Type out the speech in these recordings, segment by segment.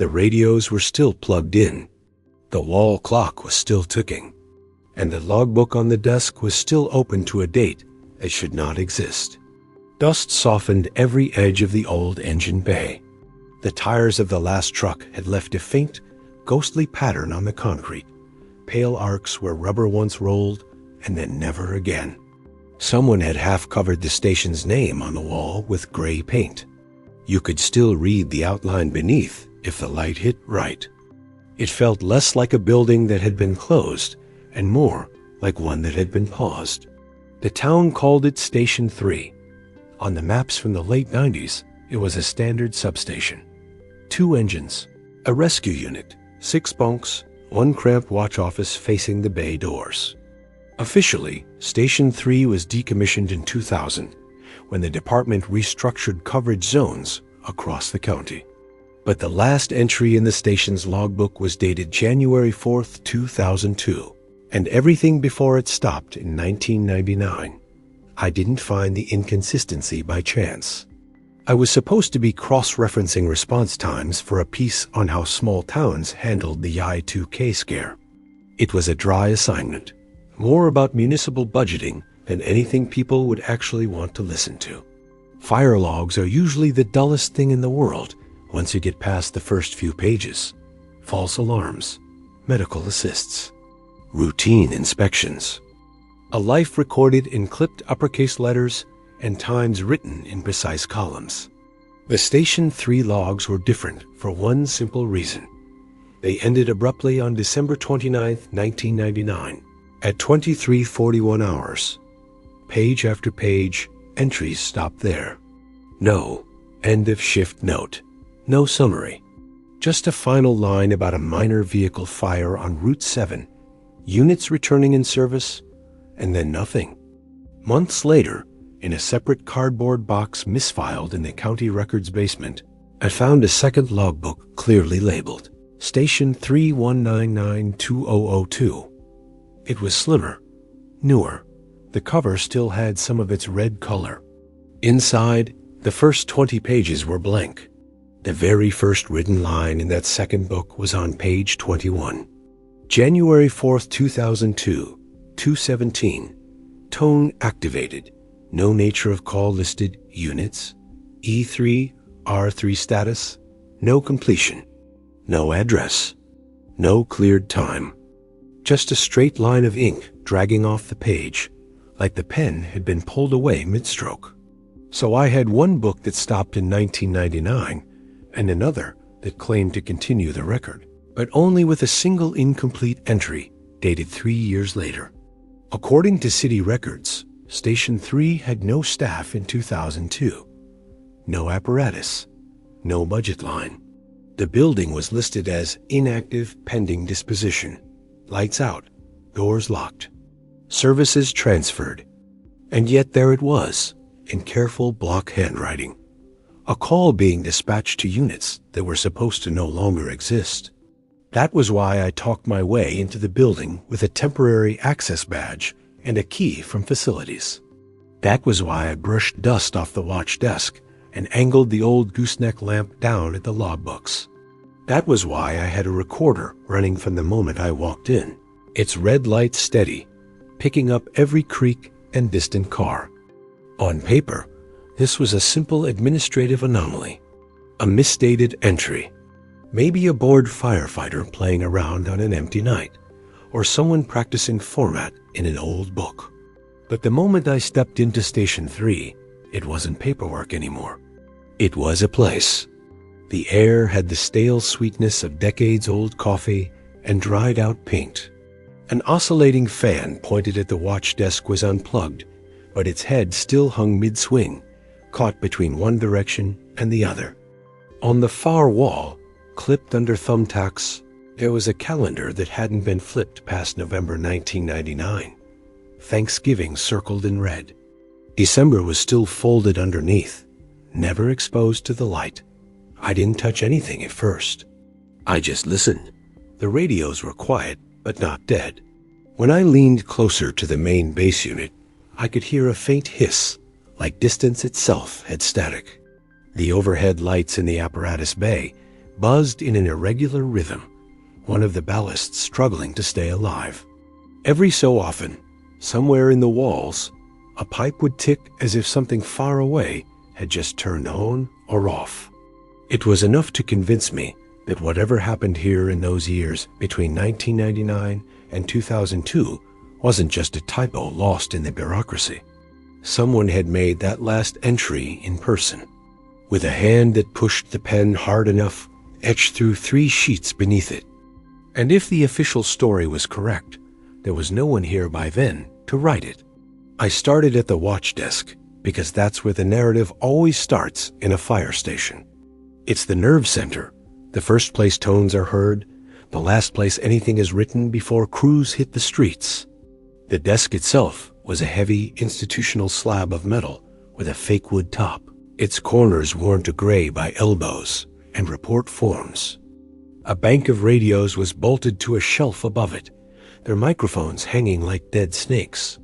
The radios were still plugged in. The wall clock was still ticking. And the logbook on the desk was still open to a date that should not exist. Dust softened every edge of the old engine bay. The tires of the last truck had left a faint, ghostly pattern on the concrete, pale arcs where rubber once rolled and then never again. Someone had half-covered the station's name on the wall with gray paint. You could still read the outline beneath if the light hit right. It felt less like a building that had been closed and more like one that had been paused. The town called it Station 3. On the maps from the late 90s, it was a standard substation. 2 engines, a rescue unit, 6 bunks, 1 cramped watch office facing the bay doors. Officially, Station 3 was decommissioned in 2000 when the department restructured coverage zones across the county. But the last entry in the station's logbook was dated January 4th, 2002, and everything before it stopped in 1999. I didn't find the inconsistency by chance. I was supposed to be cross-referencing response times for a piece on how small towns handled the Y2K scare. It was a dry assignment, more about municipal budgeting than anything people would actually want to listen to. Fire logs are usually the dullest thing in the world once you get past the first few pages. False alarms, medical assists, routine inspections. A life recorded in clipped uppercase letters and times written in precise columns. The Station 3 logs were different for one simple reason. They ended abruptly on December 29, 1999, at 23:41 hours. Page after page, entries stopped there. No end of shift note, no summary. Just a final line about a minor vehicle fire on Route 7, units returning in service, and then nothing. Months later, in a separate cardboard box misfiled in the county records basement, I found a second logbook clearly labeled Station 31992002. It was slimmer, newer. The cover still had some of its red color. Inside, the first 20 pages were blank. The very first written line in that second book was on page 21. January 4th, 2002, 2:17. Tone activated. No nature of call listed. Units. E3, R3 status. No completion. No address. No cleared time. Just a straight line of ink dragging off the page, like the pen had been pulled away mid-stroke. So I had one book that stopped in 1999 and another that claimed to continue the record, but only with a single incomplete entry dated 3 years later. According to city records, Station 3 had no staff in 2002, no apparatus, no budget line. The building was listed as inactive pending disposition, lights out, doors locked, services transferred. And yet there it was, in careful block handwriting, a call being dispatched to units that were supposed to no longer exist. That was why I talked my way into the building with a temporary access badge and a key from facilities. That was why I brushed dust off the watch desk and angled the old gooseneck lamp down at the logbooks. That was why I had a recorder running from the moment I walked in, its red light steady, picking up every creak and distant car. On paper, this was a simple administrative anomaly, a misstated entry. Maybe a bored firefighter playing around on an empty night, or someone practicing format in an old book. But the moment I stepped into Station 3, it wasn't paperwork anymore. It was a place. The air had the stale sweetness of decades-old coffee and dried-out paint. An oscillating fan pointed at the watch desk was unplugged, but its head still hung mid-swing, caught between one direction and the other. On the far wall, clipped under thumbtacks, there was a calendar that hadn't been flipped past November 1999. Thanksgiving circled in red. December was still folded underneath, never exposed to the light. I didn't touch anything at first. I just listened. The radios were quiet, but not dead. When I leaned closer to the main base unit, I could hear a faint hiss, like distance itself had static. The overhead lights in the apparatus bay buzzed in an irregular rhythm, one of the ballasts struggling to stay alive. Every so often, somewhere in the walls, a pipe would tick as if something far away had just turned on or off. It was enough to convince me that whatever happened here in those years between 1999 and 2002 wasn't just a typo lost in the bureaucracy. Someone had made that last entry in person, with a hand that pushed the pen hard enough, etched through 3 sheets beneath it. And if the official story was correct, there was no one here by then to write it. I started at the watch desk because that's where the narrative always starts in a fire station. It's the nerve center, the first place tones are heard, the last place anything is written before crews hit the streets. The desk itself was a heavy institutional slab of metal with a fake wood top, its corners worn to gray by elbows and report forms. A bank of radios was bolted to a shelf above it, their microphones hanging like dead snakes.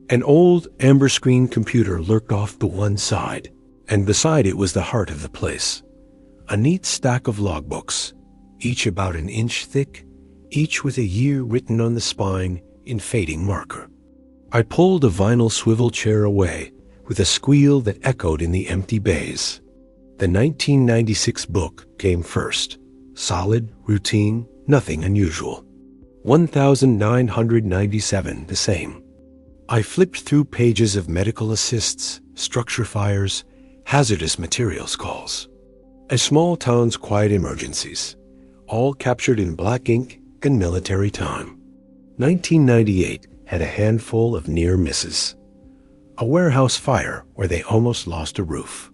An old amber screen computer lurked off to one side, and beside it was the heart of the place. A neat stack of logbooks, each about an inch thick, each with a year written on the spine in fading marker. I pulled a vinyl swivel chair away with a squeal that echoed in the empty bays. The 1996 book came first. Solid, routine, nothing unusual. 1997 the same. I flipped through pages of medical assists, structure fires, hazardous materials calls. A small town's quiet emergencies, all captured in black ink and military time. 1998 had a handful of near misses. A warehouse fire where they almost lost a roof.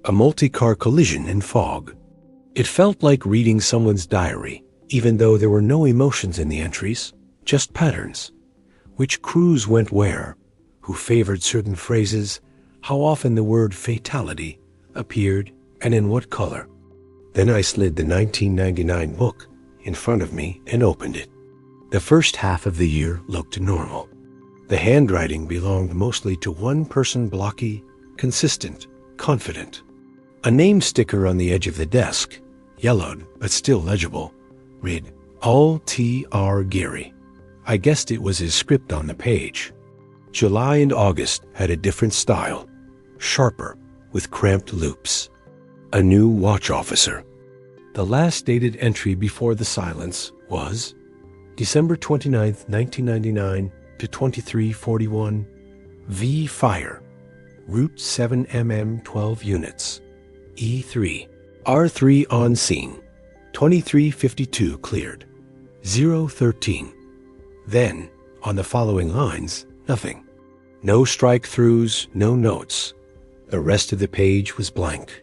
A multi-car collision in fog. It felt like reading someone's diary, even though there were no emotions in the entries, just patterns. Which crews went where, who favored certain phrases, how often the word fatality appeared, and in what color. Then I slid the 1999 book in front of me and opened it. The first half of the year looked normal. The handwriting belonged mostly to one person, blocky, consistent, confident. A name sticker on the edge of the desk, yellowed but still legible, read, All T.R. Geary. I guessed it was his script on the page. July and August had a different style, sharper, with cramped loops. A new watch officer. The last dated entry before the silence was December 29, 1999 to 2341, V Fire, Route 7 mm 12 units, E3, R3 on scene, 2352 cleared, 013. Then, on the following lines, nothing. No strike-throughs, no notes. The rest of the page was blank.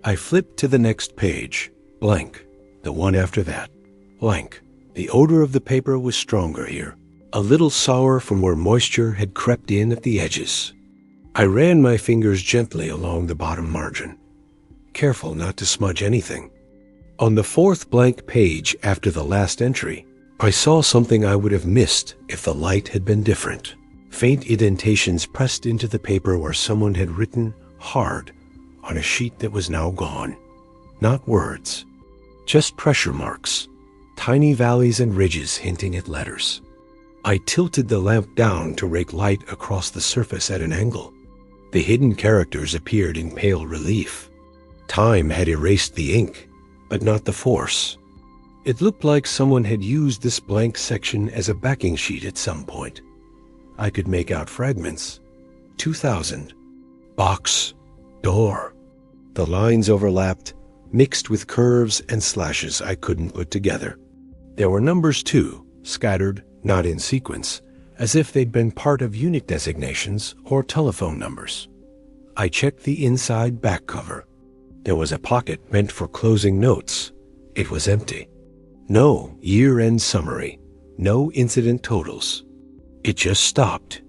I flipped to the next page, blank. The one after that, blank. The odor of the paper was stronger here, a little sour from where moisture had crept in at the edges. I ran my fingers gently along the bottom margin, careful not to smudge anything. On the 4th blank page after the last entry, I saw something I would have missed if the light had been different. Faint indentations pressed into the paper where someone had written hard on a sheet that was now gone. Not words, just pressure marks, tiny valleys and ridges hinting at letters. I tilted the lamp down to rake light across the surface at an angle. The hidden characters appeared in pale relief. Time had erased the ink, but not the force. It looked like someone had used this blank section as a backing sheet at some point. I could make out fragments. 2000. Box. Door. The lines overlapped, mixed with curves and slashes I couldn't put together. There were numbers too, scattered, not in sequence, as if they'd been part of unit designations or telephone numbers. I checked the inside back cover. There was a pocket meant for closing notes. It was empty. No year-end summary, no incident totals. It just stopped.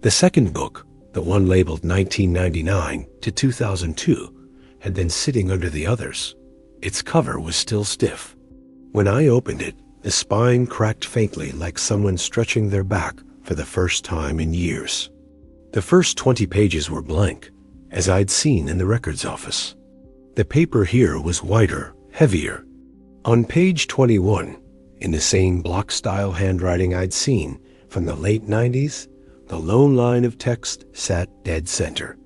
The second book, the one labeled 1999 to 2002, had been sitting under the others. Its cover was still stiff. When I opened it, the spine cracked faintly like someone stretching their back for the first time in years. The first 20 pages were blank, as I'd seen in the records office. The paper here was whiter, heavier, On page 21, in the same block-style handwriting I'd seen from the late 90s, the lone line of text sat dead center.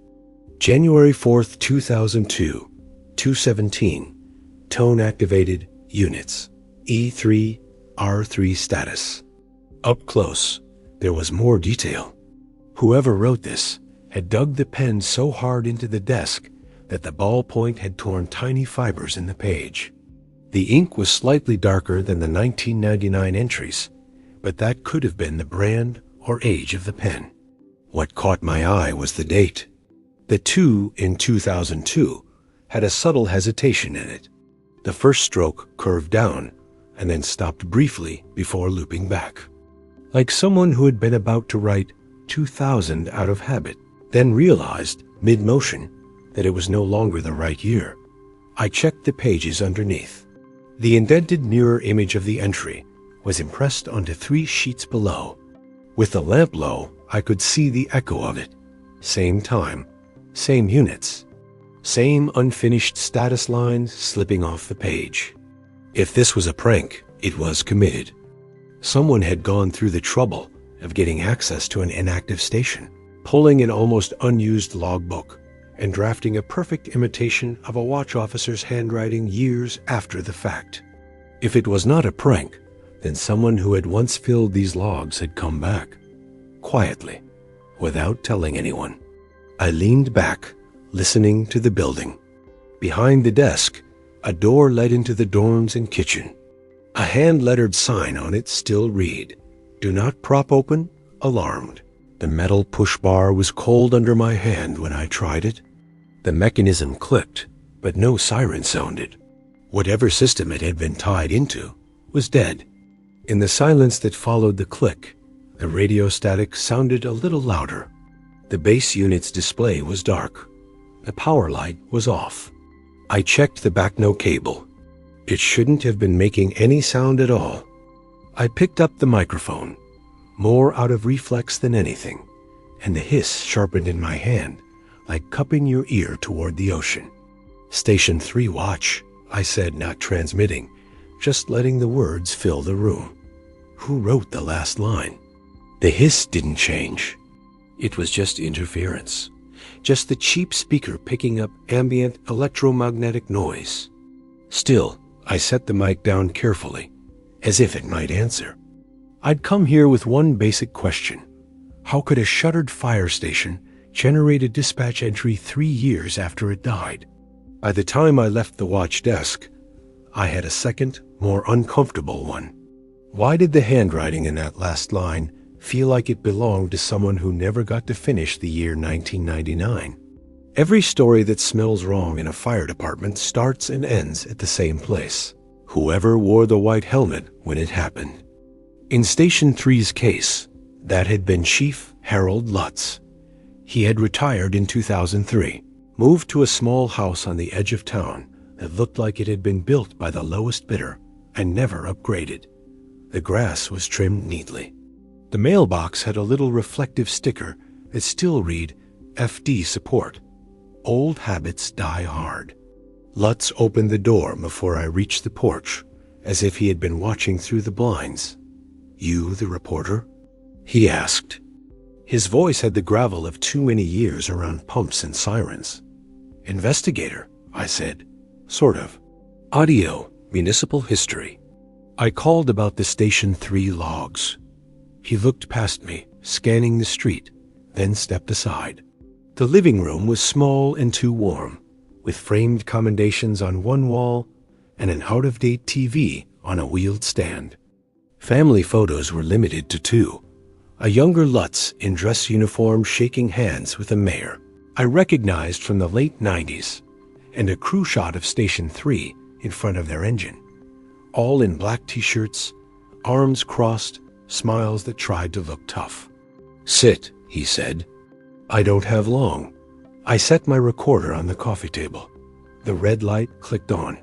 January 4th, 2002, 217, tone-activated units, E3, R3 status. Up close, there was more detail. Whoever wrote this had dug the pen so hard into the desk that the ballpoint had torn tiny fibers in the page. The ink was slightly darker than the 1999 entries, but that could have been the brand or age of the pen. What caught my eye was the date. The 2 in 2002 had a subtle hesitation in it. The first stroke curved down and then stopped briefly before looping back, like someone who had been about to write 2000 out of habit, then realized mid-motion that it was no longer the right year. I checked the pages underneath. The indented mirror image of the entry was impressed onto 3 sheets below. With the lamp low, I could see the echo of it. Same time, same units, same unfinished status lines slipping off the page. If this was a prank, it was committed. Someone had gone through the trouble of getting access to an inactive station, pulling an almost unused logbook, and drafting a perfect imitation of a watch officer's handwriting years after the fact. If it was not a prank, then someone who had once filled these logs had come back, quietly, without telling anyone. I leaned back, listening to the building. Behind the desk, a door led into the dorms and kitchen. A hand-lettered sign on it still read, "Do not prop open, alarmed." The metal push bar was cold under my hand when I tried it. The mechanism clicked, but no siren sounded. Whatever system it had been tied into was dead. In the silence that followed the click, the radio static sounded a little louder. The base unit's display was dark. The power light was off. I checked the backno cable. It shouldn't have been making any sound at all. I picked up the microphone, more out of reflex than anything, and the hiss sharpened in my hand, like cupping your ear toward the ocean. "Station 3 watch," I said, not transmitting, just letting the words fill the room. Who wrote the last line? The hiss didn't change. It was just interference, just the cheap speaker picking up ambient electromagnetic noise. Still, I set the mic down carefully, as if it might answer. I'd come here with one basic question. How could a shuttered fire station generate a dispatch entry 3 years after it died? By the time I left the watch desk, I had a second, more uncomfortable one. Why did the handwriting in that last line feel like it belonged to someone who never got to finish the year 1999? Every story that smells wrong in a fire department starts and ends at the same place. Whoever wore the white helmet when it happened. In Station 3's case, that had been Chief Harold Lutz. He had retired in 2003, moved to a small house on the edge of town that looked like it had been built by the lowest bidder and never upgraded. The grass was trimmed neatly. The mailbox had a little reflective sticker that still read, "FD support. Old habits die hard." Lutz opened the door before I reached the porch, as if he had been watching through the blinds. "You the reporter?" he asked. His voice had the gravel of too many years around pumps and sirens. "Investigator," I said. "Sort of. Audio, municipal history." I called about the Station 3 logs. He looked past me, scanning the street, then stepped aside. The living room was small and too warm, with framed commendations on one wall and an out-of-date TV on a wheeled stand. Family photos were limited to 2. A younger Lutz in dress uniform shaking hands with a mayor I recognized from the late 90s, and a crew shot of Station 3 in front of their engine. All in black t-shirts, arms crossed, smiles that tried to look tough. "Sit," he said. "I don't have long." I set my recorder on the coffee table. The red light clicked on.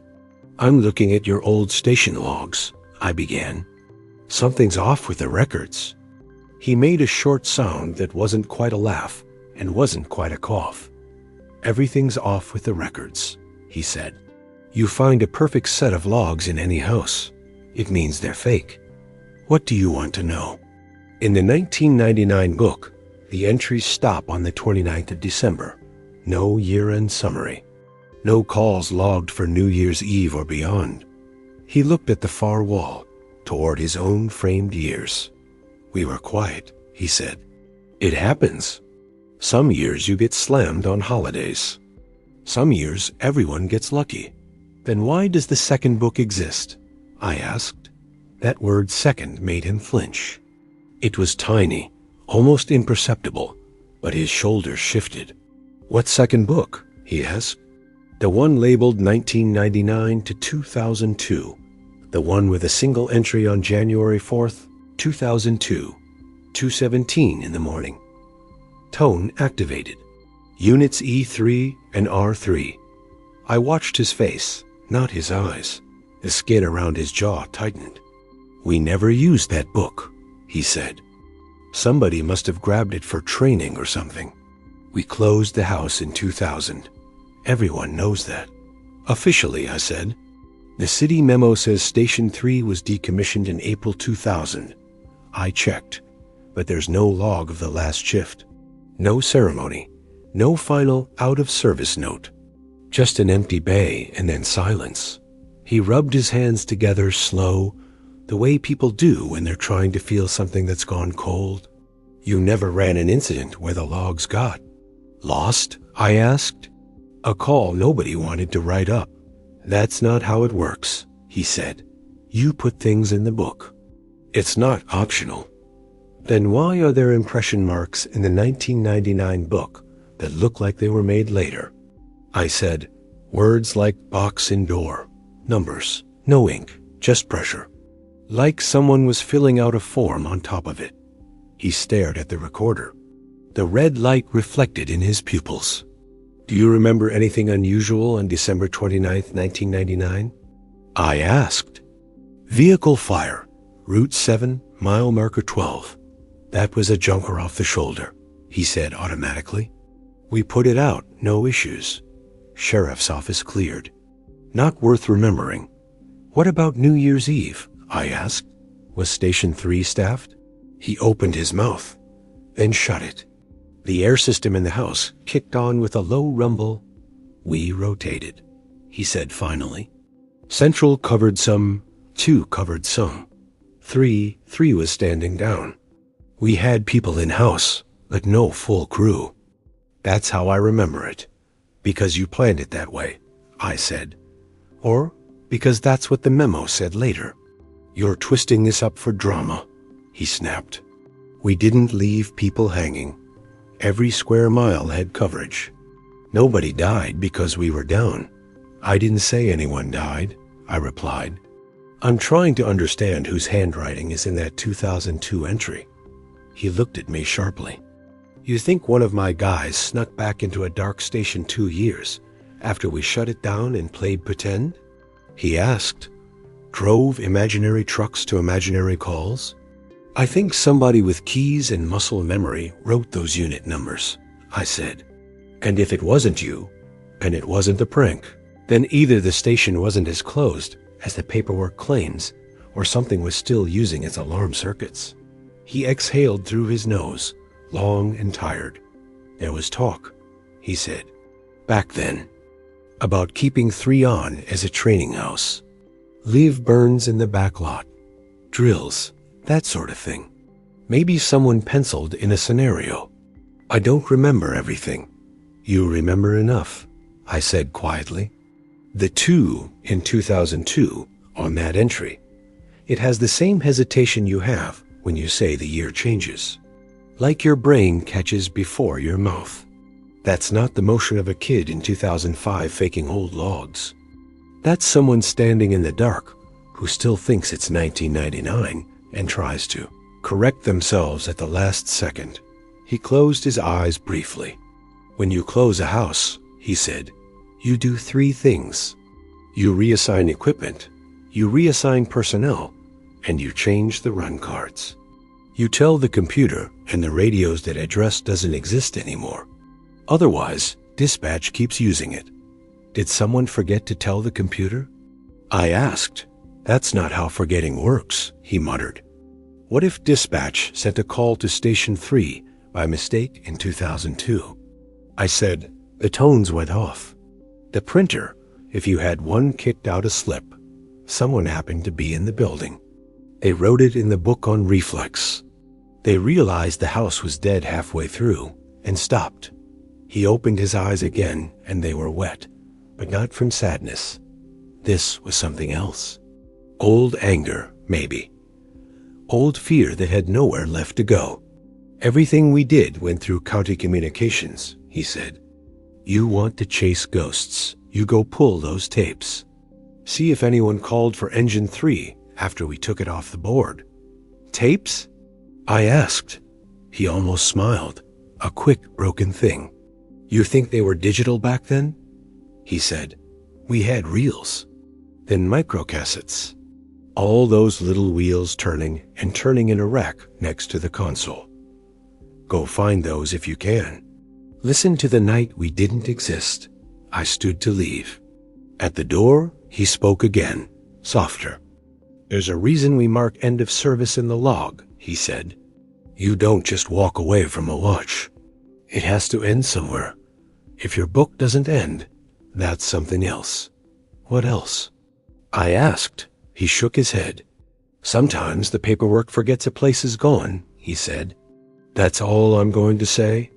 "I'm looking at your old station logs," I began. "Something's off with the records." He made a short sound that wasn't quite a laugh and wasn't quite a cough. "Everything's off with the records," he said. You find a perfect set of logs in any house. It means they're fake. What do you want to know? In the 1999 book, the entries stop on the 29th of December. No year-end summary. No calls logged for New Year's Eve or beyond. He looked at the far wall, toward his own framed years. We were quiet, he said. It happens. Some years you get slammed on holidays. Some years everyone gets lucky. Then why does the second book exist? I asked. That word second made him flinch. It was tiny, almost imperceptible, but his shoulders shifted. What second book? He asked. The one labeled 1999 to 2002. The one with a single entry on January 4th, 2002, 2:17 in the morning. Tone activated. Units E3 and R3. I watched his face, not his eyes. The skin around his jaw tightened. We never used that book, he said. Somebody must have grabbed it for training or something. We closed the house in 2000. Everyone knows that. Officially, I said. The city memo says Station 3 was decommissioned in April 2000. I checked, but there's no log of the last shift. No ceremony. No final out-of-service note. Just an empty bay and then silence. He rubbed his hands together slow, the way people do when they're trying to feel something that's gone cold. You never ran an incident where the logs got lost? I asked. A call nobody wanted to write up. That's not how it works, he said. You put things in the book. It's not optional. Then why are there impression marks in the 1999 book that look like they were made later? I said, words like box and door, numbers, no ink, just pressure. Like someone was filling out a form on top of it. He stared at the recorder. The red light reflected in his pupils. Do you remember anything unusual on December 29th, 1999? I asked. Vehicle fire, Route 7, mile marker 12. That was a junker off the shoulder, he said automatically. We put it out, no issues. Sheriff's office cleared. Not worth remembering. What about New Year's Eve? I asked. Was Station 3 staffed? He opened his mouth, then shut it. The air system in the house kicked on with a low rumble. We rotated, he said finally. Central covered some, 2 covered some. 3 was standing down. We had people in-house, but no full crew. That's how I remember it. Because you planned it that way, I said. Or because that's what the memo said later. You're twisting this up for drama, he snapped. We didn't leave people hanging. Every square mile had coverage. Nobody died because we were down. I didn't say anyone died, I replied. I'm trying to understand whose handwriting is in that 2002 entry. He looked at me sharply. You think one of my guys snuck back into a dark station 2 years after we shut it down and played pretend? He asked. Drove imaginary trucks to imaginary calls? I think somebody with keys and muscle memory wrote those unit numbers, I said. And if it wasn't you, and it wasn't a prank, then either the station wasn't as closed as the paperwork claims, or something was still using its alarm circuits. He exhaled through his nose, long and tired. There was talk, he said, back then, about keeping 3 on as a training house. Live burns in the back lot. Drills, that sort of thing. Maybe someone penciled in a scenario. I don't remember everything. You remember enough, I said quietly. The 2 in 2002 on that entry. It has the same hesitation you have when you say the year changes. Like your brain catches before your mouth. That's not the motion of a kid in 2005 faking old logs. That's someone standing in the dark who still thinks it's 1999 and tries to correct themselves at the last second. He closed his eyes briefly. When you close a house, he said, you do 3 things. You reassign equipment, you reassign personnel, and you change the run cards. You tell the computer and the radios that address doesn't exist anymore. Otherwise, dispatch keeps using it. Did someone forget to tell the computer? I asked. That's not how forgetting works, he muttered. What if dispatch sent a call to Station 3 by mistake in 2002? I said. The tones went off. The printer, if you had one kicked out a slip, someone happened to be in the building. They wrote it in the book on reflex. They realized the house was dead halfway through and stopped. He opened his eyes again and they were wet, but not from sadness. This was something else. Old anger, maybe. Old fear that had nowhere left to go. Everything we did went through county communications, he said. You want to chase ghosts. You go pull those tapes. See if anyone called for engine 3 after we took it off the board. Tapes? I asked. He almost smiled. A quick, broken thing. You think they were digital back then? He said. We had reels. Then microcassettes. All those little wheels turning and turning in a rack next to the console. Go find those if you can. Listen to the night we didn't exist. I stood to leave. At the door, he spoke again, softer. There's a reason we mark end of service in the log, he said. You don't just walk away from a watch. It has to end somewhere. If your book doesn't end, that's something else. What else? I asked. He shook his head. Sometimes the paperwork forgets a place is gone, he said. That's all I'm going to say.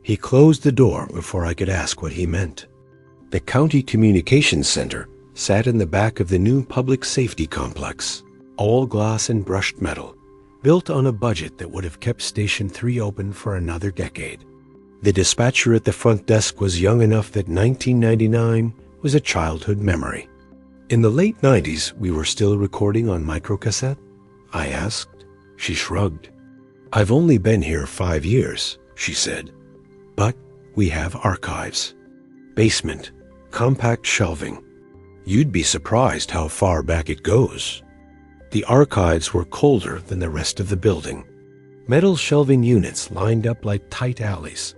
He closed the door before I could ask what he meant. The County Communications Center sat in the back of the new public safety complex, all glass and brushed metal, built on a budget that would have kept Station 3 open for another decade. The dispatcher at the front desk was young enough that 1999 was a childhood memory. In the late 90s, we were still recording on microcassette? I asked. She shrugged. I've only been here 5 years, she said. But we have archives. Basement, compact shelving. You'd be surprised how far back it goes. The archives were colder than the rest of the building. Metal shelving units lined up like tight alleys,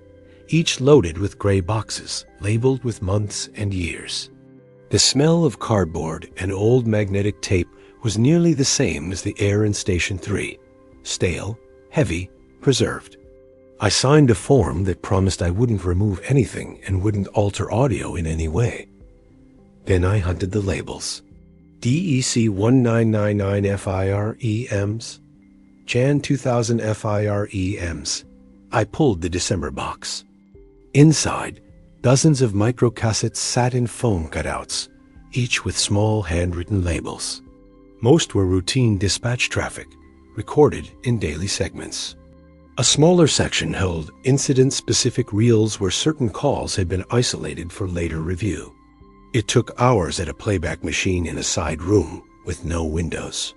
each loaded with gray boxes labeled with months and years. The smell of cardboard and old magnetic tape was nearly the same as the air in Station 3. Stale, heavy, preserved. I signed a form that promised I wouldn't remove anything and wouldn't alter audio in any way. Then I hunted the labels. DEC 1999 FIRE-EMs, Jan 2000 FIRE-EMs. I pulled the December box. Inside, dozens of microcassettes sat in foam cutouts, each with small handwritten labels. Most were routine dispatch traffic, recorded in daily segments. A smaller section held incident-specific reels where certain calls had been isolated for later review. It took hours at a playback machine in a side room with no windows.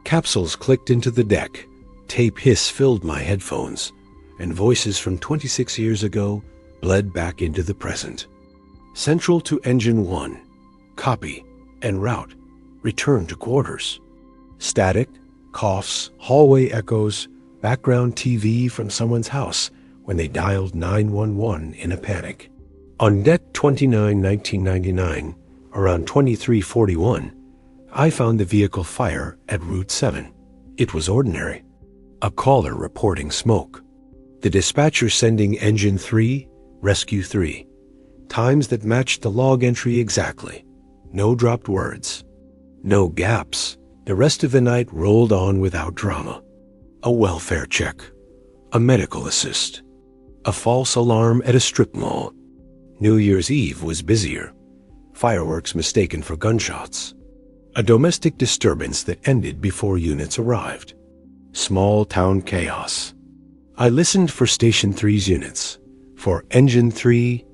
Capsules clicked into the deck, tape hiss filled my headphones, and voices from 26 years ago bled back into the present. Central to Engine 1, copy, and route, return to quarters. Static, coughs, hallway echoes, background TV from someone's house when they dialed 911 in a panic. On deck 29, 1999, around 2341, I found the vehicle fire at Route 7. It was ordinary. A caller reporting smoke. The dispatcher sending Engine 3, Rescue 3. Times that matched the log entry exactly. No dropped words. No gaps. The rest of the night rolled on without drama. A welfare check. A medical assist. A false alarm at a strip mall. New Year's Eve was busier. Fireworks mistaken for gunshots. A domestic disturbance that ended before units arrived. Small town chaos. I listened for Station 3's units. For Engine 3,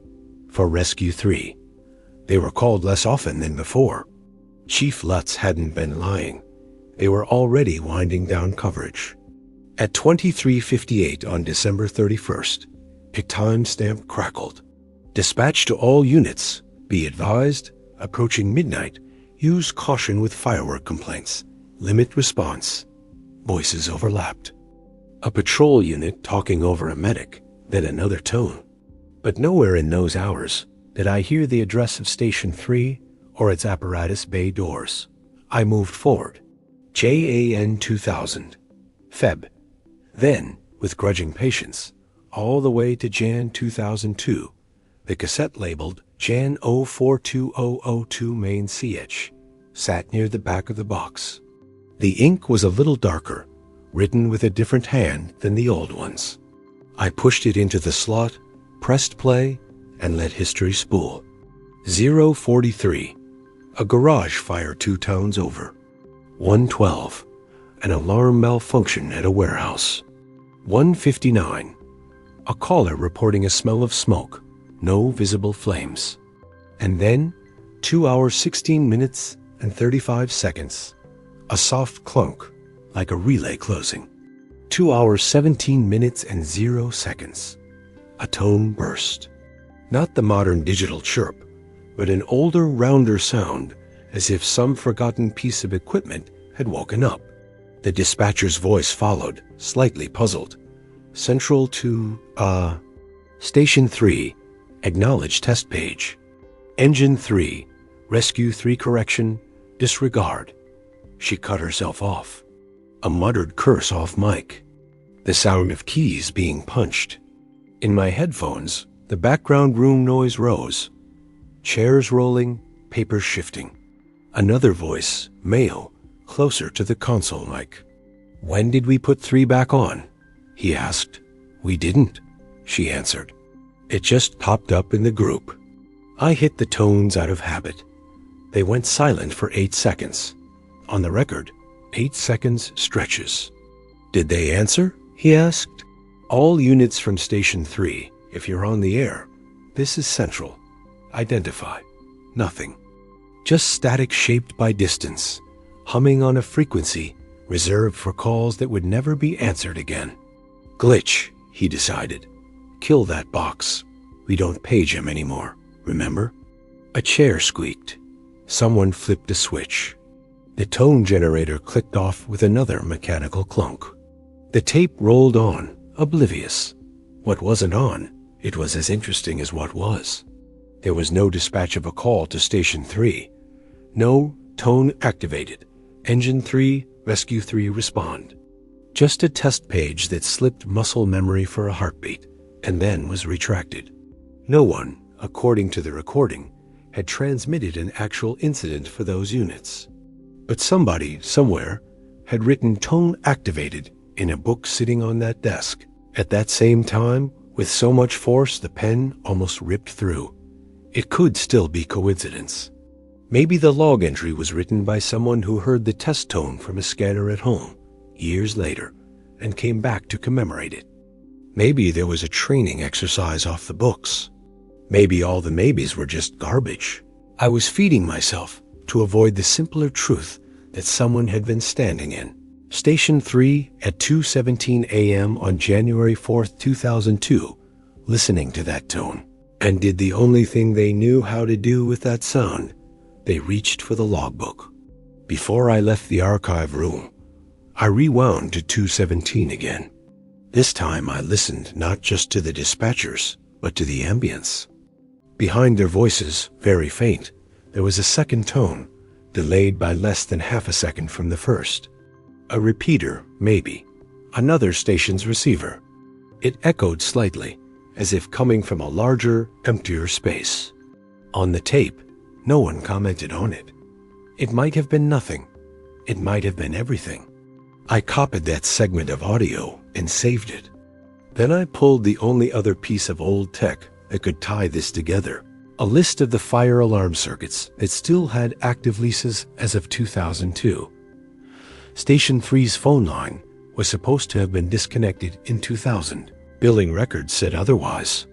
for Rescue 3. They were called less often than before. Chief Lutz hadn't been lying. They were already winding down coverage. At 23:58 on December 31st, a timestamp crackled. Dispatch to all units. Be advised, approaching midnight, use caution with firework complaints. Limit response. Voices overlapped. A patrol unit talking over a medic, then another tone. But nowhere in those hours Did I hear the address of Station 3 or its apparatus bay doors? I moved forward. JAN 2000. Feb. Then, with grudging patience, all the way to Jan 2002, the cassette labeled Jan 042002 main CH sat near the back of the box. The ink was a little darker, written with a different hand than the old ones. I pushed it into the slot, pressed play, and let history spool. 043. A garage fire 2 towns over. 112. An alarm malfunction at a warehouse. 159. A caller reporting a smell of smoke, no visible flames. And then, 2 hours 16 minutes and 35 seconds. A soft clunk, like a relay closing. 2 hours 17 minutes and 0 seconds. A tone burst. Not the modern digital chirp, but an older, rounder sound, as if some forgotten piece of equipment had woken up. The dispatcher's voice followed, slightly puzzled. Central to, Station 3, acknowledge test page. Engine 3, Rescue 3 correction, disregard. She cut herself off. A muttered curse off mic. The sound of keys being punched. In my headphones, the background room noise rose. Chairs rolling, papers shifting. Another voice, male, closer to the console mic. When did we put 3 back on? He asked. We didn't, she answered. It just popped up in the group. I hit the tones out of habit. They went silent for 8 seconds. On the record, 8 seconds stretches. Did they answer? He asked. All units from Station 3, if you're on the air, this is Central. Identify. Nothing. Just static shaped by distance, humming on a frequency reserved for calls that would never be answered again. Glitch, he decided. Kill that box. We don't page him anymore, remember? A chair squeaked. Someone flipped a switch. The tone generator clicked off with another mechanical clunk. The tape rolled on, oblivious. What wasn't on, it was as interesting as what was. There was no dispatch of a call to Station 3. No tone activated. Engine 3, Rescue 3 respond. Just a test page that slipped muscle memory for a heartbeat, and then was retracted. No one, according to the recording, had transmitted an actual incident for those units. But somebody, somewhere, had written tone activated in a book sitting on that desk. At that same time, with so much force the pen almost ripped through. It could still be coincidence. Maybe the log entry was written by someone who heard the test tone from a scanner at home, years later, and came back to commemorate it. Maybe there was a training exercise off the books. Maybe all the maybes were just garbage. I was feeding myself to avoid the simpler truth that someone had been standing in. Station 3 at 2:17 a.m. on January 4th, 2002, listening to that tone, and did the only thing they knew how to do with that sound. They reached for the logbook. Before I left the archive room, I rewound to 2:17 again. This time I listened not just to the dispatchers, but to the ambience. Behind their voices, very faint, there was a second tone, delayed by less than half a second from the first. A repeater, maybe. Another station's receiver. It echoed slightly, as if coming from a larger, emptier space. On the tape, no one commented on it. It might have been nothing. It might have been everything. I copied that segment of audio and saved it. Then I pulled the only other piece of old tech that could tie this together. A list of the fire alarm circuits that still had active leases as of 2002. Station 3's phone line was supposed to have been disconnected in 2000. Billing records said otherwise.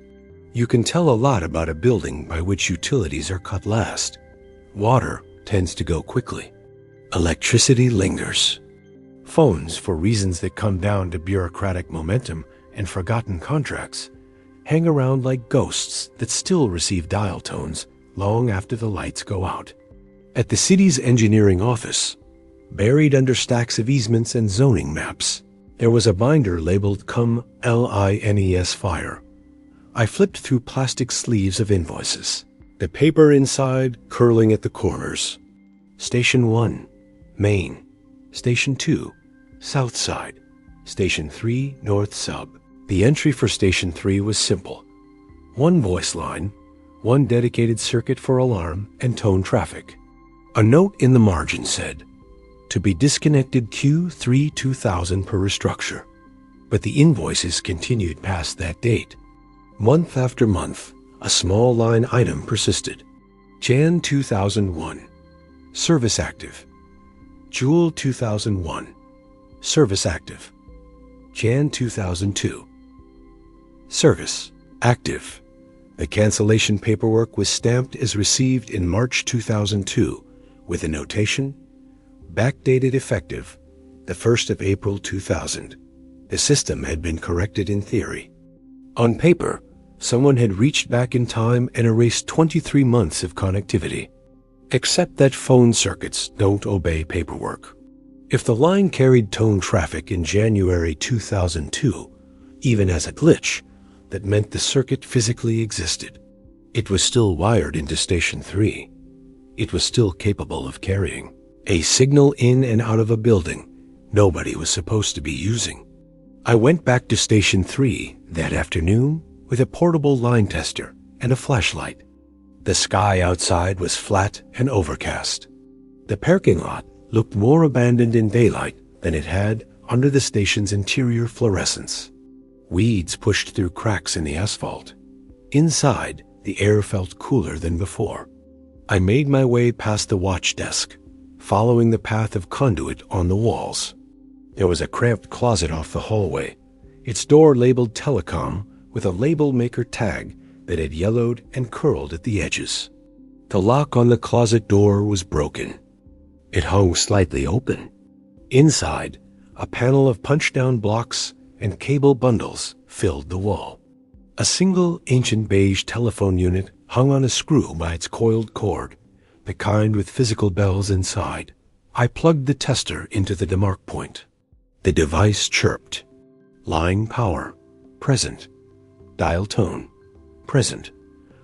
You can tell a lot about a building by which utilities are cut last. Water tends to go quickly. Electricity lingers. Phones, for reasons that come down to bureaucratic momentum and forgotten contracts, hang around like ghosts that still receive dial tones long after the lights go out. At the city's engineering office, buried under stacks of easements and zoning maps, there was a binder labeled "Come LINES Fire." I flipped through plastic sleeves of invoices. the paper inside curling at the corners. Station 1, Main. Station 2, South Side. Station 3, North Sub. The entry for Station 3 was simple. One voice line, one dedicated circuit for alarm and tone traffic. A note in the margin said, "To be disconnected Q3-2000 per restructure." But the invoices continued past that date. Month after month, a small line item persisted. Jan 2001, service active. June 2001, service active. Jan 2002, service active. The cancellation paperwork was stamped as received in March 2002 with a notation, backdated effective the 1st of April 2000. The system had been corrected in theory. On paper, someone had reached back in time and erased 23 months of connectivity. Except that phone circuits don't obey paperwork. If the line carried tone traffic in January 2002, even as a glitch, that meant the circuit physically existed. It was still wired into Station 3. It was still capable of carrying a signal in and out of a building nobody was supposed to be using. I went back to Station 3 that afternoon with a portable line tester and a flashlight. The sky outside was flat and overcast. The parking lot looked more abandoned in daylight than it had under the station's interior fluorescence. Weeds pushed through cracks in the asphalt. Inside, the air felt cooler than before. I made my way past the watch desk, following the path of conduit on the walls. There was a cramped closet off the hallway, its door labeled telecom with a label maker tag that had yellowed and curled at the edges. The lock on the closet door was broken. It hung slightly open. Inside, a panel of punch-down blocks and cable bundles filled the wall. A single ancient beige telephone unit hung on a screw by its coiled cord, the kind with physical bells inside. I plugged the tester into the demarc point. The device chirped. Line power, present. Dial tone, present.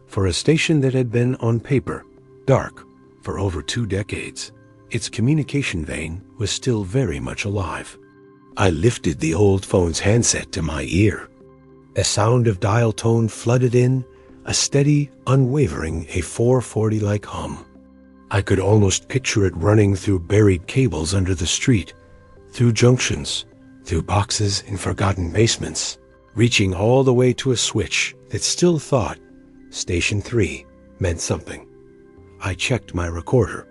For a station that had been, on paper, dark for over 2 decades, its communication vein was still very much alive. I lifted the old phone's handset to my ear. The sound of dial tone flooded in, a steady, unwavering A440-like hum. I could almost picture it running through buried cables under the street, through junctions, through boxes in forgotten basements, reaching all the way to a switch that still thought Station 3 meant something. I checked my recorder.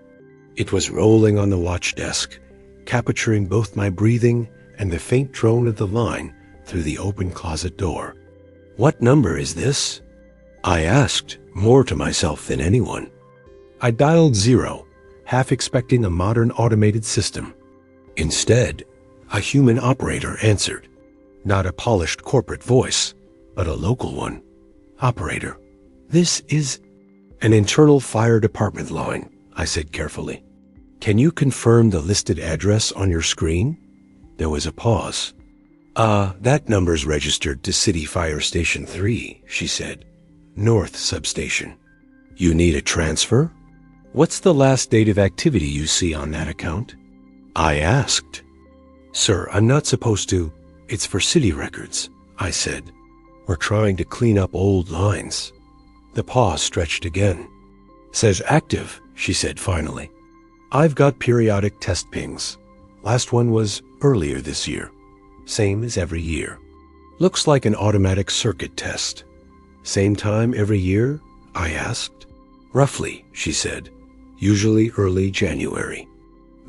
It was rolling on the watch desk, capturing both my breathing and the faint drone of the line through the open closet door. "What number is this?" I asked, more to myself than anyone. I dialed 0, half expecting a modern automated system. Instead, a human operator answered. Not a polished corporate voice, but a local one. "Operator, this is an internal fire department line," I said carefully. "Can you confirm the listed address on your screen?" There was a pause. That number's registered to City Fire Station 3, she said. North Substation. You need a transfer? What's the last date of activity you see on that account? I asked. "Sir, I'm not supposed to. It's for city records," I said. "We're trying to clean up old lines." The pause stretched again. "Says active," she said finally. "I've got periodic test pings. Last one was earlier this year. Same as every year. Looks like an automatic circuit test." "Same time every year?" I asked. "Roughly," she said. "Usually early January.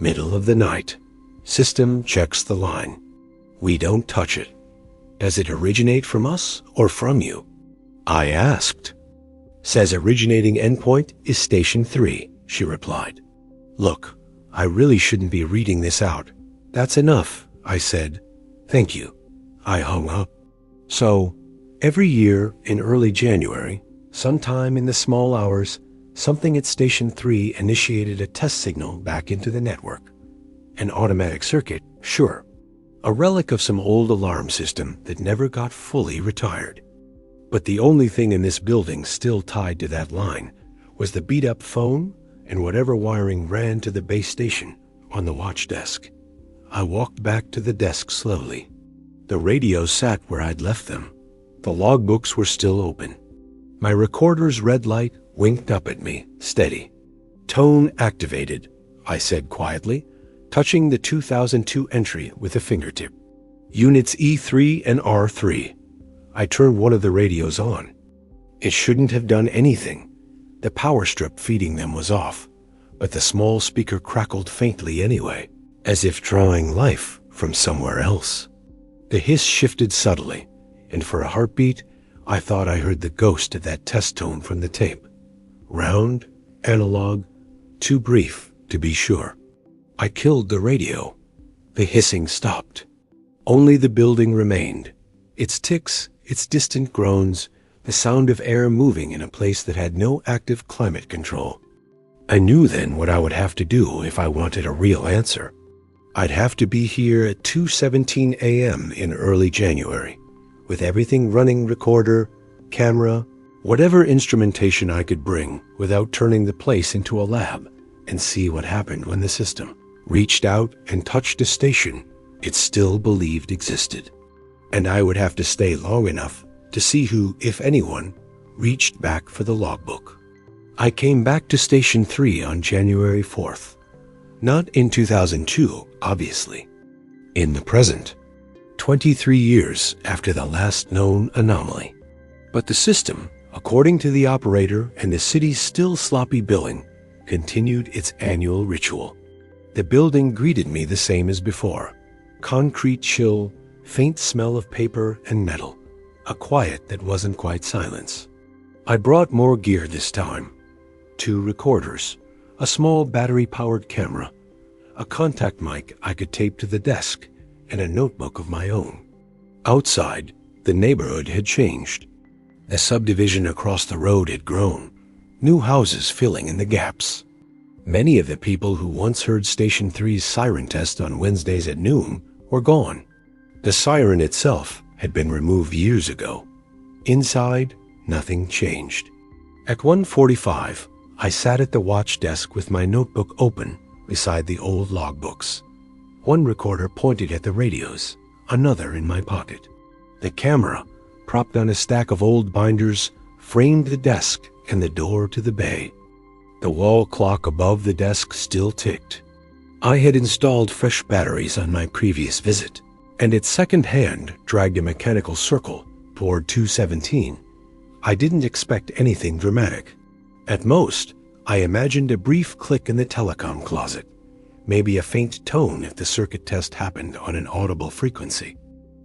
Middle of the night. System checks the line. We don't touch it. Does it originate from us or from you?" I asked. "Says originating endpoint is Station 3, she replied. "Look, I really shouldn't be reading this out." "That's enough," I said. "Thank you." I hung up. So, every year in early January, sometime in the small hours, something at Station 3 initiated a test signal back into the network. An automatic circuit, sure. A relic of some old alarm system that never got fully retired. But the only thing in this building still tied to that line was the beat-up phone and whatever wiring ran to the base station on the watch desk. I walked back to the desk slowly. The radios sat where I'd left them. The logbooks were still open. My recorder's red light winked up at me, steady. "Tone activated," I said quietly, touching the 2002 entry with a fingertip. "Units E3 and R3. I turned one of the radios on. It shouldn't have done anything. The power strip feeding them was off, but the small speaker crackled faintly anyway, as if drawing life from somewhere else. The hiss shifted subtly, and for a heartbeat, I thought I heard the ghost of that test tone from the tape. Round, analog, too brief to be sure. I killed the radio. The hissing stopped. Only the building remained. Its ticks, its distant groans, the sound of air moving in a place that had no active climate control. I knew then what I would have to do if I wanted a real answer. I'd have to be here at 2:17 a.m. in early January, with everything running, recorder, camera, whatever instrumentation I could bring without turning the place into a lab, and see what happened when the system reached out and touched a station it still believed existed. And I would have to stay long enough to see who, if anyone, reached back for the logbook. I came back to Station 3 on January 4th. Not in 2002, obviously. In the present, 23 years after the last known anomaly. But the system, according to the operator and the city's still sloppy billing, continued its annual ritual. The building greeted me the same as before. Concrete chill, faint smell of paper and metal. A quiet that wasn't quite silence. I brought more gear this time. 2 recorders, a small battery-powered camera, a contact mic I could tape to the desk, and a notebook of my own. Outside, the neighborhood had changed. The subdivision across the road had grown, new houses filling in the gaps. Many of the people who once heard Station 3's siren test on Wednesdays at noon were gone. The siren itself had been removed years ago. Inside, nothing changed. At 1:45, I sat at the watch desk with my notebook open beside the old logbooks. One recorder pointed at the radios, another in my pocket. The camera, propped on a stack of old binders, framed the desk and the door to the bay. The wall clock above the desk still ticked. I had installed fresh batteries on my previous visit, and its second hand dragged a mechanical circle toward 2:17. I didn't expect anything dramatic. At most, I imagined a brief click in the telecom closet, maybe a faint tone if the circuit test happened on an audible frequency.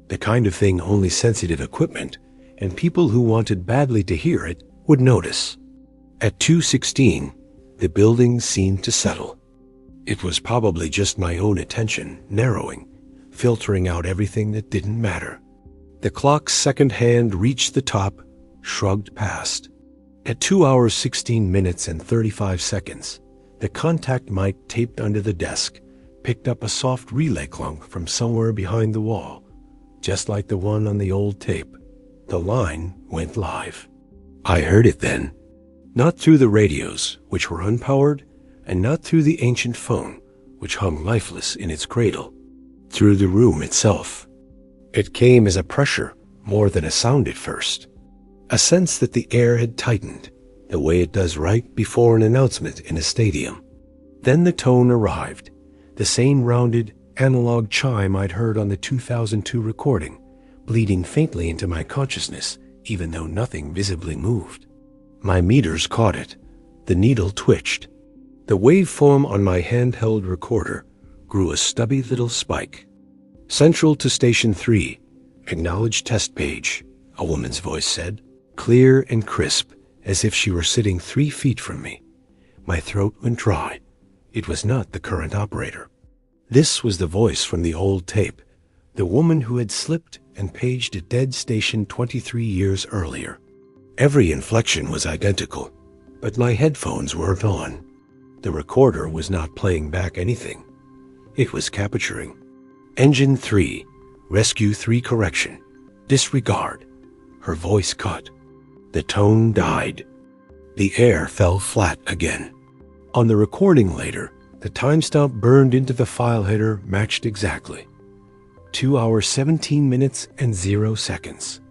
The kind of thing only sensitive equipment and people who wanted badly to hear it would notice. At 2:16, the building seemed to settle. It was probably just my own attention narrowing, filtering out everything that didn't matter. The clock's second hand reached the top, shrugged past. At 2 hours 16 minutes and 35 seconds, the contact mic taped under the desk picked up a soft relay clunk from somewhere behind the wall, just like the one on the old tape. The line went live. I heard it then, not through the radios, which were unpowered, and not through the ancient phone, which hung lifeless in its cradle, through the room itself. It came as a pressure more than a sound at first, a sense that the air had tightened, the way it does right before an announcement in a stadium. Then the tone arrived, the same rounded, analog chime I'd heard on the 2002 recording, bleeding faintly into my consciousness, even though nothing visibly moved. My meters caught it. The needle twitched. The waveform on my handheld recorder grew a stubby little spike. "Central to Station 3, acknowledged test page," a woman's voice said, clear and crisp, as if she were sitting 3 feet from me. My throat went dry. It was not the current operator. This was the voice from the old tape, the woman who had slipped and paged a dead station 23 years earlier. Every inflection was identical, but my headphones weren't on. The recorder was not playing back anything. It was capturing. Engine 3, Rescue 3 correction, disregard. Her voice cut. The tone died. The air fell flat again. On the recording later, the timestamp burned into the file header matched exactly. 2 hours 17 minutes and 0 seconds.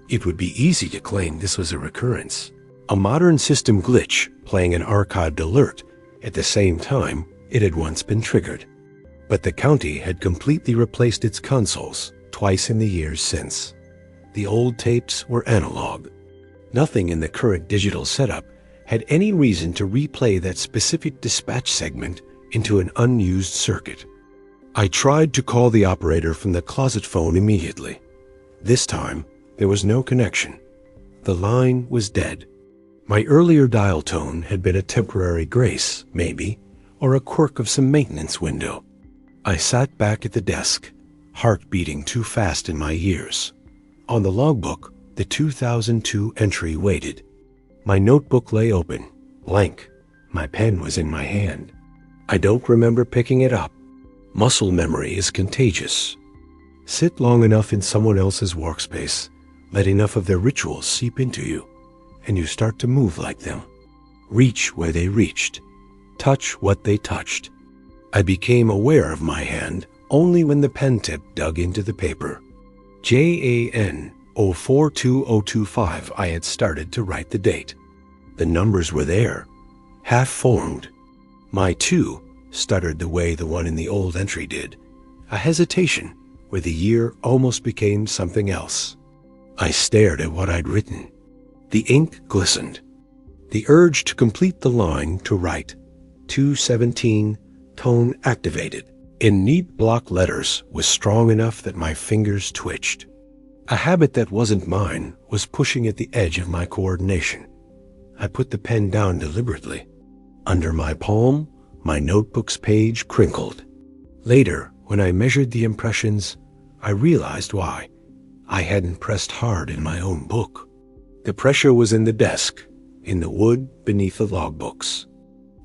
It would be easy to claim this was a recurrence, a modern system glitch playing an archived alert at the same time it had once been triggered. But the county had completely replaced its consoles twice in the years since. The old tapes were analog. Nothing in the current digital setup had any reason to replay that specific dispatch segment into an unused circuit. I tried to call the operator from the closet phone immediately. This time, there was no connection. The line was dead. My earlier dial tone had been a temporary grace, maybe, or a quirk of some maintenance window. I sat back at the desk, heart beating too fast in my ears. On the logbook, the 2002 entry waited. My notebook lay open, blank. My pen was in my hand. I don't remember picking it up. Muscle memory is contagious. Sit long enough in someone else's workspace, let enough of their rituals seep into you, and you start to move like them. Reach where they reached. Touch what they touched. I became aware of my hand only when the pen tip dug into the paper. JAN 042025, I had started to write the date. The numbers were there, half-formed. My 2 stuttered the way the one in the old entry did, a hesitation where the year almost became something else. I stared at what I'd written. The ink glistened. The urge to complete the line to write 217 tone activated in neat block letters was strong enough that my fingers twitched. A habit that wasn't mine was pushing at the edge of my coordination. I put the pen down deliberately. Under my palm, my notebook's page crinkled. Later, when I measured the impressions, I realized why. I hadn't pressed hard in my own book. The pressure was in the desk, in the wood beneath the logbooks.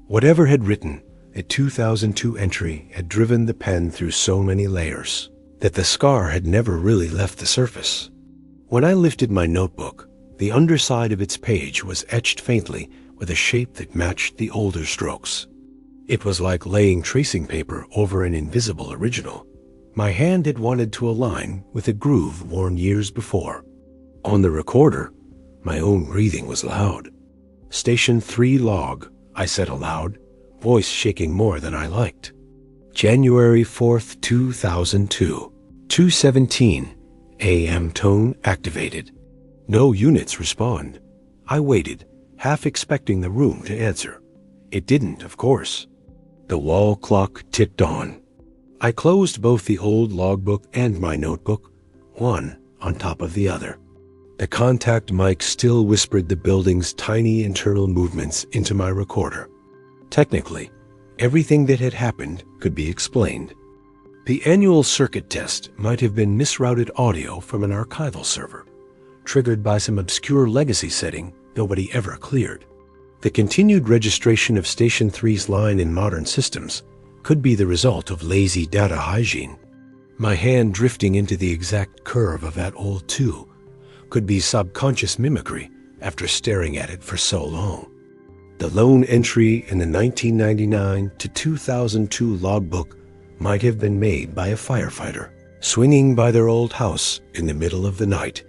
Whatever had written, a 2002 entry had driven the pen through so many layers that the scar had never really left the surface. When I lifted my notebook, the underside of its page was etched faintly with a shape that matched the older strokes. It was like laying tracing paper over an invisible original. My hand had wanted to align with a groove worn years before. On the recorder, my own breathing was loud. Station 3 log, I said aloud, voice shaking more than I liked. January 4th, 2002, 2:17 a.m. tone activated. No units respond. I waited, half expecting the room to answer. It didn't, of course. The wall clock ticked on. I closed both the old logbook and my notebook, one on top of the other. The contact mic still whispered the building's tiny internal movements into my recorder. Technically, everything that had happened could be explained. The annual circuit test might have been misrouted audio from an archival server, triggered by some obscure legacy setting nobody ever cleared. The continued registration of Station 3's line in modern systems could be the result of lazy data hygiene. My hand drifting into the exact curve of that old 2 could be subconscious mimicry after staring at it for so long. The lone entry in the 1999 to 2002 logbook might have been made by a firefighter, swinging by their old house in the middle of the night,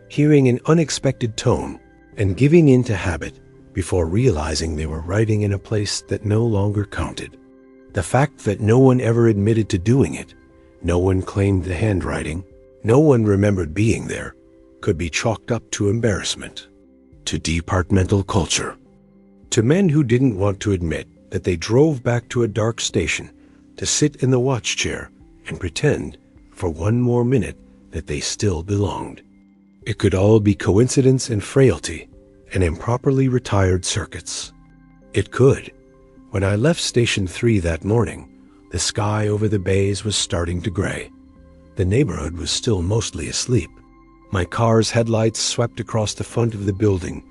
hearing an unexpected tone and giving in to habit before realizing they were writing in a place that no longer counted. The fact that no one ever admitted to doing it, no one claimed the handwriting, no one remembered being there, could be chalked up to embarrassment, to departmental culture, to men who didn't want to admit that they drove back to a dark station to sit in the watch chair and pretend for one more minute that they still belonged. It could all be coincidence and frailty and improperly retired circuits. It could. When I left Station 3 that morning, the sky over the bays was starting to gray. The neighborhood was still mostly asleep. My car's headlights swept across the front of the building,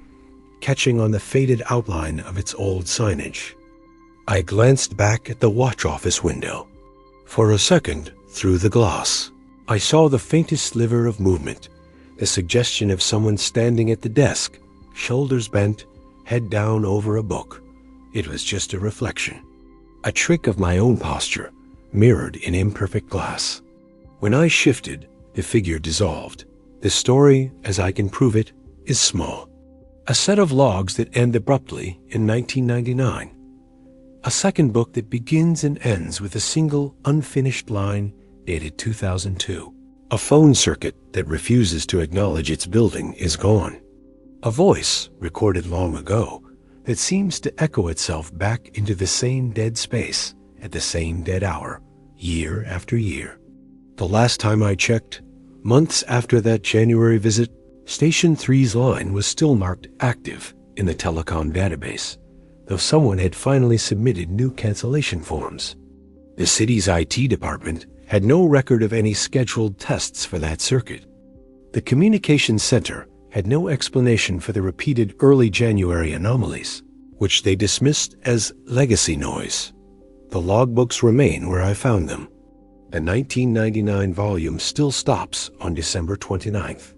catching on the faded outline of its old signage. I glanced back at the watch office window. For a second, through the glass, I saw the faintest sliver of movement, the suggestion of someone standing at the desk, shoulders bent, head down over a book. It was just a reflection, a trick of my own posture, mirrored in imperfect glass. When I shifted, the figure dissolved. The story, as I can prove it, is small. A set of logs that end abruptly in 1999. A second book that begins and ends with a single unfinished line dated 2002. A phone circuit that refuses to acknowledge its building is gone. A voice, recorded long ago, that seems to echo itself back into the same dead space at the same dead hour, year after year. The last time I checked, months after that January visit, Station 3's line was still marked active in the telecom database, though someone had finally submitted new cancellation forms. The city's IT department had no record of any scheduled tests for that circuit. The communications center had no explanation for the repeated early January anomalies, which they dismissed as legacy noise. The logbooks remain where I found them. The 1999 volume still stops on December 29th.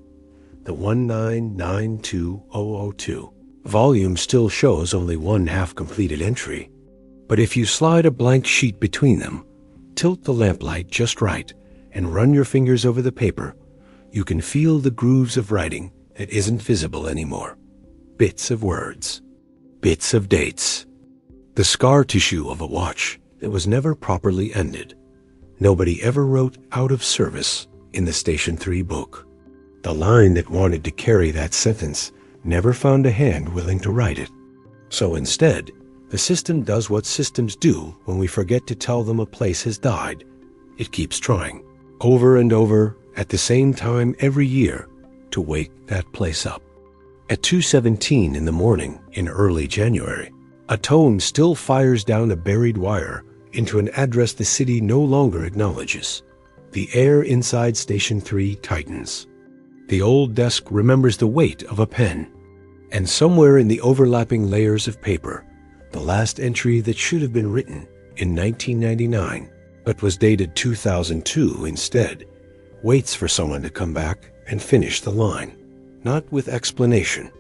The 1992002 volume still shows only one half-completed entry. But if you slide a blank sheet between them, tilt the lamplight just right, and run your fingers over the paper, you can feel the grooves of writing that isn't visible anymore. Bits of words. Bits of dates. The scar tissue of a watch that was never properly ended. Nobody ever wrote "out of service" in the Station 3 book. The line that wanted to carry that sentence never found a hand willing to write it. So instead, the system does what systems do when we forget to tell them a place has died. It keeps trying, over and over, at the same time every year, to wake that place up. At 2:17 in the morning in early January, a tone still fires down a buried wire into an address the city no longer acknowledges. The air inside Station 3 tightens. The old desk remembers the weight of a pen. And somewhere in the overlapping layers of paper, the last entry that should have been written in 1999, but was dated 2002 instead, waits for someone to come back and finish the line, not with explanation,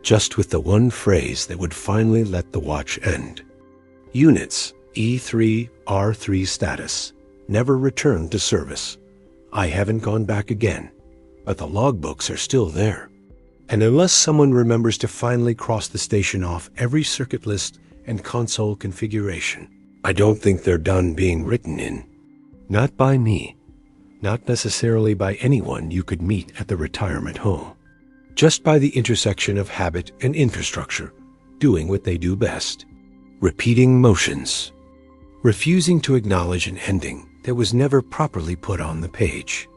just with the one phrase that would finally let the watch end. Units E3 R3 status, never returned to service. I haven't gone back again, but the logbooks are still there. And unless someone remembers to finally cross the station off every circuit list and console configuration, I don't think they're done being written in. Not by me. Not necessarily by anyone you could meet at the retirement home. Just by the intersection of habit and infrastructure, doing what they do best. Repeating motions. Refusing to acknowledge an ending that was never properly put on the page.